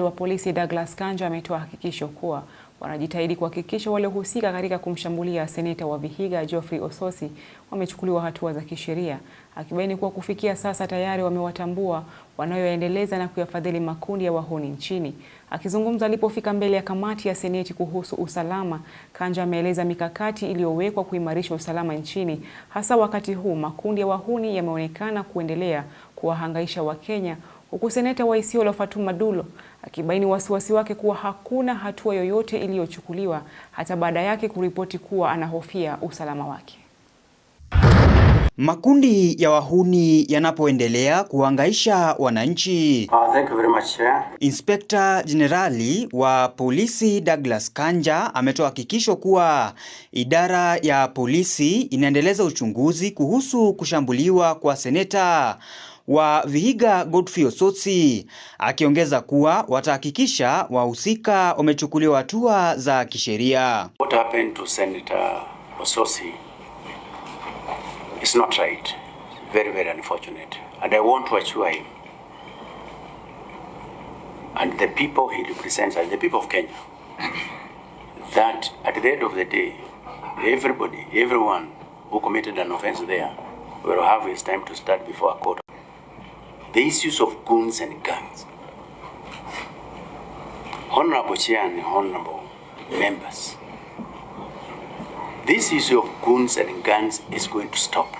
wa polisi Douglas Kanja ametoa hakikisho kuwa wanajitahidi kuhakikisha waliohusika katika kumshambulia seneta wa Vihiga Geoffrey Ososi wamechukuliwa hatua za kisheria, akibaini kuwa kufikia sasa tayari wamewatambua wanayoendeleza na kuyafadhili makundi ya wahuni nchini. Akizungumza alipofika mbele ya kamati ya seneti kuhusu usalama, Kanja ameeleza mikakati iliyowekwa kuimarisha usalama nchini, hasa wakati huu makundi ya wahuni yameonekana kuendelea kuwahangaisha Wakenya, huku seneta wa Isiolo Fatuma Dulo akibaini wasiwasi wake kuwa hakuna hatua yoyote iliyochukuliwa hata baada yake kuripoti kuwa anahofia usalama wake. Makundi ya wahuni yanapoendelea kuhangaisha wananchi. Thank you very much, Chair. Inspekta Jenerali wa polisi Douglas Kanja ametoa hakikisho kuwa idara ya polisi inaendeleza uchunguzi kuhusu kushambuliwa kwa seneta wa Vihiga Geoffrey Ososi, akiongeza kuwa watahakikisha wahusika wamechukuliwa hatua za kisheria. What happened to Senator Ososi is not right. Very, very unfortunate. And I want to assure him and the people he represents and the people of Kenya that at the end of the day, everyone who committed an offense there will have his time to stand before a court. The issues of guns and guns. Honorable Chair and honorable members, this issue of guns and guns is going to stop.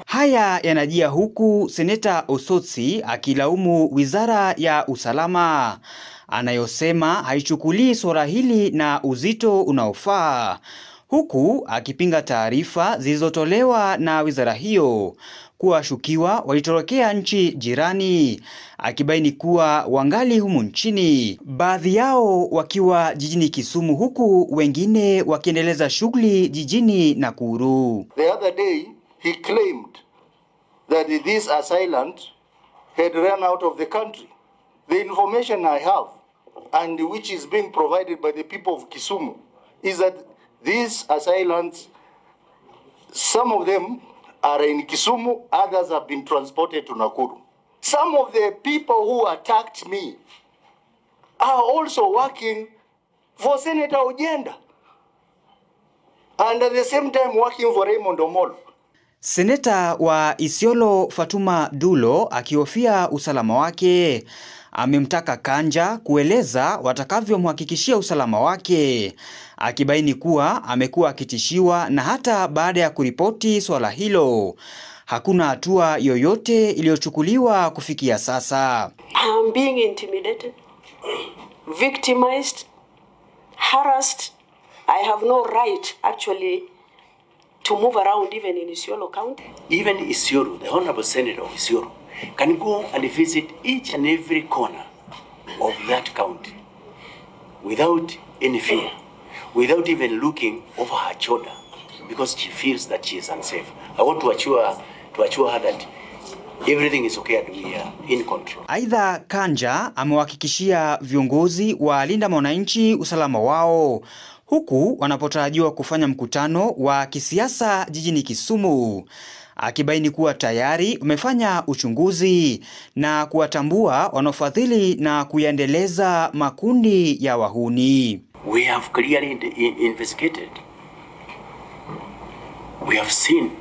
Haya yanajia huku seneta Ososi akilaumu wizara ya usalama anayosema haichukulii swala hili na uzito unaofaa, huku akipinga taarifa zilizotolewa na wizara hiyo kuwa washukiwa walitorokea nchi jirani, akibaini kuwa wangali humu nchini, baadhi yao wakiwa jijini Kisumu huku wengine wakiendeleza shughuli jijini Nakuru. The other day he claimed that these assailants had run out of the country. The information I have and which is being provided by the people of Kisumu is that these assailants, some of them are in Kisumu, others have been transported to Nakuru. Some of the people who attacked me are also working for Senator Ojenda and at the same time working for Raymond Omolo. Seneta wa Isiolo Fatuma Dulo akihofia usalama wake amemtaka Kanja kueleza watakavyomhakikishia usalama wake, akibaini kuwa amekuwa akitishiwa na hata baada ya kuripoti swala hilo hakuna hatua yoyote iliyochukuliwa kufikia sasa. I'm being intimidated, victimized, harassed. I have no right actually to move around even in Isiolo County. Even Isiolo, the Honorable Senator of Isiolo, can go and visit each and every corner of that county without any fear, without even looking over her shoulder, because she feels that she is unsafe. I want to assure her that everything is okay and we are in control. Aidha, Kanja amewahakikishia viongozi wa Linda Mwananchi usalama wao, huku wanapotarajiwa kufanya mkutano wa kisiasa jijini Kisumu, akibaini kuwa tayari umefanya uchunguzi na kuwatambua wanaofadhili na kuyaendeleza makundi ya wahuni. We have clearly investigated. We have seen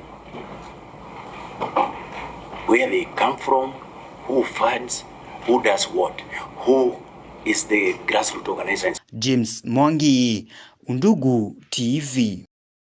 where they come from, who funds, who does what, who is the grassroots organization. James Mwangi, Undugu TV.